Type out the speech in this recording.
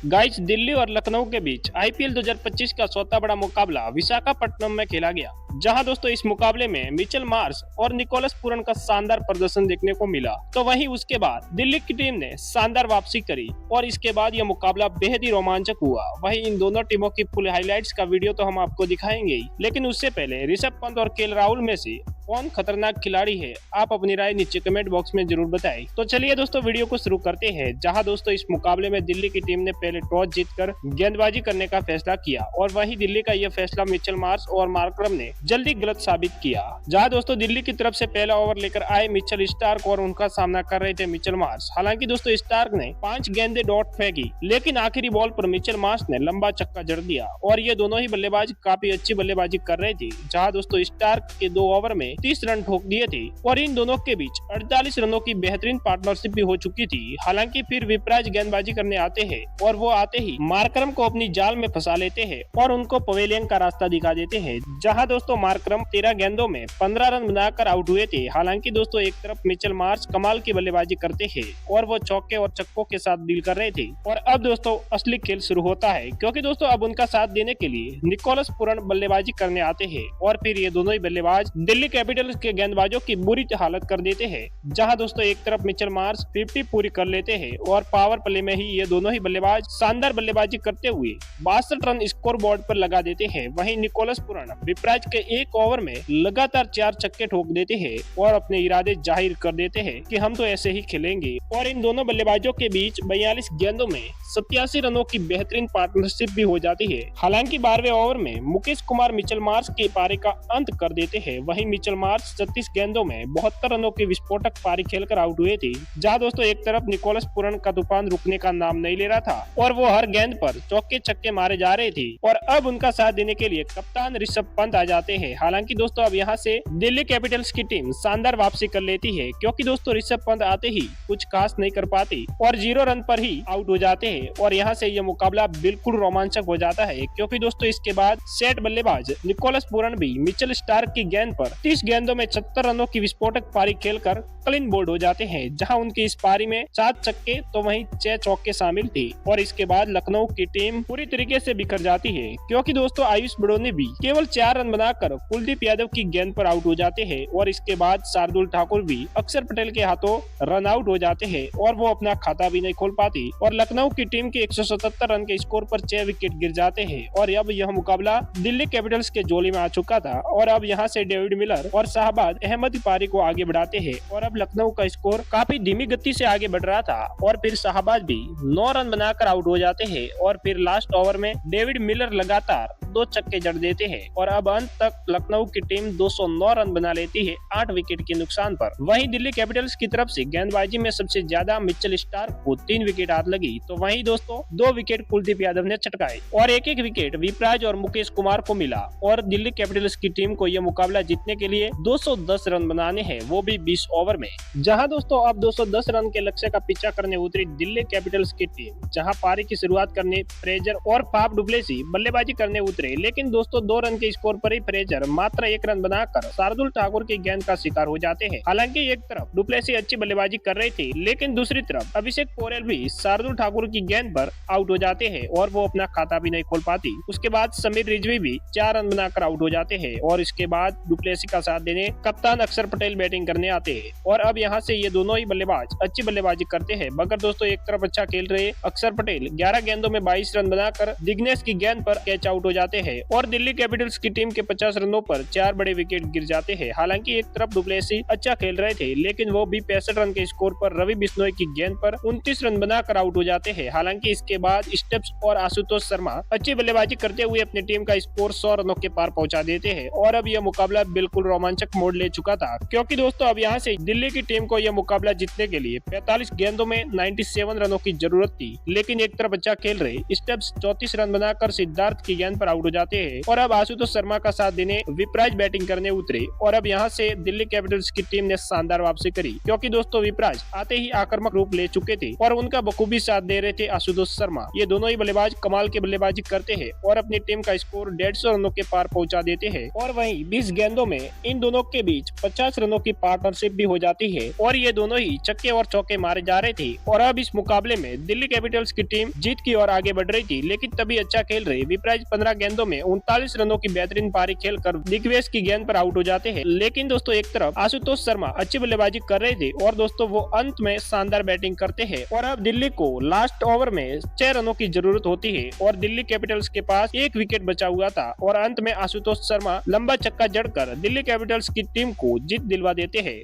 Guys, Delhi और लखनऊ के बीच IPL 2025 का चौथा बड़ा मुकाबला विशाखापट्टनम में खेला गया, जहां दोस्तों इस मुकाबले में मिचेल मार्श और निकोलस पूरन का शानदार प्रदर्शन देखने को मिला। तो वहीं उसके बाद दिल्ली की टीम ने शानदार वापसी करी और इसके बाद यह मुकाबला बेहद ही रोमांचक हुआ। वहीं इन दोनों टीमों की फुल हाइलाइट्स का वीडियो तो हम आपको दिखाएंगे ही, लेकिन उससे पहले ऋषभ पंत और केएल राहुल में से कौन खतरनाक खिलाड़ी है, आप अपनी राय नीचे कमेंट बॉक्स में जरूर बताएं। तो चलिए दोस्तों वीडियो को शुरू करते हैं, जहां दोस्तों इस मुकाबले में दिल्ली की टीम ने पहले टॉस जीतकर गेंदबाजी करने का फैसला किया और वहीं दिल्ली का यह फैसला मिचेल मार्श और मार्करम ने जल्दी गलत साबित किया। जहां दोस्तों दिल्ली की तरफ से पहला ओवर लेकर आए मिचेल स्टार्क और उनका सामना कर रहे थे मिचेल मार्श। हालांकि दोस्तों स्टार्क ने 5 गेंदें डॉट फेंकी, लेकिन आखिरी बॉल पर मिचेल मार्श ने लंबा छक्का जड़ दिया और ये दोनों ही बल्लेबाज काफी अच्छी बल्लेबाजी कर रहे थे। जहां दोस्तों स्टार्क के 2 ओवर में 30 रन ठोक दिए थे और इन दोनों के बीच 48 रनों की बेहतरीन पार्टनरशिप भी हो चुकी थी। हालांकि फिर विपराज गेंदबाजी करने आते हैं और वो आते ही मार्करम को अपनी जाल में फंसा लेते हैं और उनको पवेलियन का रास्ता दिखा देते हैं। जहां दोस्तों मार्करम 13 गेंदों में 15 रन बनाकर आउट हुए थे। हालांकि दोस्तों एक तरफ मिचेल मार्श कमाल की बल्लेबाजी करते हैं और वो चौके और छक्कों के साथ डील कर रहे थे। और अब दोस्तों असली खेल शुरू होता है, क्योंकि दोस्तों अब उनका साथ देने के लिए निकोलस पूरन बल्लेबाजी करने आते हैं और फिर ये दोनों ही बल्लेबाज दिल्ली कैपिटल्स के गेंदबाजों की बुरी हालत कर देते हैं। जहां दोस्तों एक तरफ मिचेल मार्श 50 पूरी कर लेते हैं और पावर प्ले में ही ये दोनों ही बल्लेबाज शानदार बल्लेबाजी करते हुए 62 रन स्कोर बोर्ड पर लगा देते हैं। वहीं निकोलस पूरन विपराज के 1 ओवर में लगातार 4 छक्के ठोक देते हैं और अपने इरादे जाहिर कर देते हैं कि हम तो ऐसे ही खेलेंगे। और इन दोनों बल्लेबाजों के बीच 42 गेंदों में 87 रनों की बेहतरीन पार्टनरशिप भी हो जाती है। हालांकि 12वें ओवर में मुकेश कुमार मिचेल मार्श के पारी का अंत कर देते हैं। वहीं मिचेल मार्श 36 गेंदों में 72 रनों की विस्फोटक पारी खेलकर आउट हुए थे। जहां दोस्तों एक तरफ निकोलस पूरन का तूफान रुकने का नाम नहीं ले रहा था और वो हर गेंद पर चौके छक्के मारे जा रहे थे और अब उनका साथ देने के लिए कप्तान ऋषभ पंत आ जाते हैं। हालांकि दोस्तों अब यहाँ से दिल्ली कैपिटल्स की टीम शानदार वापसी कर लेती है, क्योंकि दोस्तों ऋषभ पंत आते ही कुछ खास नहीं कर पाती और 0 रन पर ही आउट हो जाते हैं और यहाँ से यह मुकाबला बिल्कुल रोमांचक हो जाता है, क्योंकि दोस्तों इसके बाद सेट बल्लेबाज निकोलस पूरन भी मिचेल स्टार्क की गेंद पर 30 गेंदों में 76 रनों की विस्फोटक पारी खेलकर क्लीन बोल्ड हो जाते हैं। जहां उनकी इस पारी में 7 छक्के तो वहीं 6 चौके शामिल थे और इसके बाद लखनऊ की टीम पूरी तरीके से बिखर जाती है, क्योंकि दोस्तों आयुष बड़ोनी भी केवल 4 रन बनाकर कुलदीप यादव की गेंद पर आउट हो जाते हैं और इसके बाद शार्दुल ठाकुर भी अक्षर पटेल के हाथों रन आउट हो जाते हैं और वो अपना खाता भी नहीं खोल पाती और लखनऊ की टीम के 177 रन के स्कोर पर 6 विकेट गिर जाते हैं और अब यह मुकाबला दिल्ली कैपिटल्स के झोली में आ चुका था और अब यहाँ से डेविड मिलर और शाहबाज अहमद पारी को आगे बढ़ाते हैं और अब लखनऊ का स्कोर काफी धीमी गति से आगे बढ़ रहा था और फिर शाहबाज भी 9 रन बनाकर आउट हो जाते हैं और फिर लास्ट ओवर में डेविड मिलर लगातार 2 छक्के जड़ देते हैं और अब अंत तक लखनऊ की टीम 209 रन बना लेती है 8 विकेट के नुकसान पर। वहीं दिल्ली कैपिटल्स की तरफ से गेंदबाजी में सबसे ज्यादा मिचेल स्टार्क को 3 विकेट हाथ लगी, तो वहीं दोस्तों 2 विकेट कुलदीप यादव ने चटकाए और एक विकेट विपराज और मुकेश कुमार को मिला और दिल्ली कैपिटल्स की टीम को यह मुकाबला जीतने के लिए 210 रन बनाने हैं, वो भी 20 ओवर में। जहां दोस्तों अब 210 रन के लक्ष्य का पीछा करने उतरी दिल्ली कैपिटल्स की टीम, जहां पारी की शुरुआत करने फ्रेजर और फाफ डुप्लेसी बल्लेबाजी करने उतरे, लेकिन दोस्तों 2 रन के स्कोर पर ही फ्रेजर मात्र 1 रन बनाकर शार्दुल ठाकुर की गेंद का शिकार हो जाते हैं। हालांकि एक तरफ डुप्लेसी अच्छी बल्लेबाजी कर रही थी, लेकिन दूसरी तरफ अभिषेक पोरेल भी शार्दुल ठाकुर की गेंद पर आउट हो जाते हैं और वो अपना खाता भी नहीं खोल पाती। उसके बाद समीर रिजवी भी 4 रन बनाकर आउट हो जाते हैं और इसके बाद डुप्लेसी का साथ देने कप्तान अक्षर पटेल बैटिंग करने आते हैं और अब यहाँ से ये दोनों ही बल्लेबाज अच्छी बल्लेबाजी करते हैं। मगर दोस्तों एक तरफ अच्छा खेल रहे अक्षर पटेल 11 गेंदों में 22 रन बनाकर दिग्नेश की गेंद पर कैच आउट हो जाते हैं और दिल्ली कैपिटल्स की टीम के 50 रनों पर 4 बड़े विकेट गिर जाते हैं। हालांकि एक तरफ डुप्लेसी अच्छा खेल रहे थे, लेकिन वो भी 65 रन के स्कोर पर रवि बिश्नोई की गेंद पर 29 रन बनाकर आउट हो जाते हैं। हालांकि इसके बाद स्टेप्स और आशुतोष शर्मा अच्छी बल्लेबाजी करते हुए अपनी टीम का स्कोर 100 रनों के पार पहुंचा देते हैं और अब यह मुकाबला बिल्कुल रोमांचक मोड़ ले चुका था, क्योंकि दोस्तों अब यहाँ से दिल्ली की टीम को यह मुकाबला जीतने के लिए 45 गेंदों में 97 रनों की जरूरत थी, लेकिन एक तरफ अच्छा खेल रहे स्टेप्स 34 रन बनाकर सिद्धार्थ की गेंद पर आउट हो जाते हैं और अब आशुतोष शर्मा का साथ देने विपराज बैटिंग करने उतरे और अब यहाँ से दिल्ली कैपिटल्स की टीम ने शानदार वापसी करी, क्योंकि दोस्तों विपराज आते ही आक्रामक रूप ले चुके थे और उनका बखूबी साथ दे रहे थे आशुतोष शर्मा। ये दोनों ही बल्लेबाज कमाल की बल्लेबाजी करते हैं और अपनी टीम का स्कोर 150 रनों के पार पहुंचा देते हैं। और वहीं 20 गेंदों में इन दोनों के बीच 50 रनों की पार्टनरशिप भी हो जाती है और ये दोनों ही छक्के और चौके मारे जा रहे थे। और अब इस मुकाबले में दिल्ली कैपिटल्स की टीम जीत की ओर आगे बढ़ रही थी, लेकिन तभी अच्छा खेल रहे विपराज 15 गेंदों में 39 रनों की बेहतरीन पारी खेलकर दिग्वेश की गेंद पर आउट हो जाते हैं। लेकिन दोस्तों एक तरफ आशुतोष शर्मा अच्छी बल्लेबाजी कर रहे थे और दोस्तों वो अंत में शानदार बैटिंग करते हैं और अब दिल्ली को लास्ट ओवर में 6 रनों की जरूरत होती है और दिल्ली कैपिटल्स के पास एक विकेट बचा हुआ था और अंत में आशुतोष शर्मा लंबा छक्का जड़कर दिल्ली कैपिटल्स की टीम को जीत दिलवा देते हैं।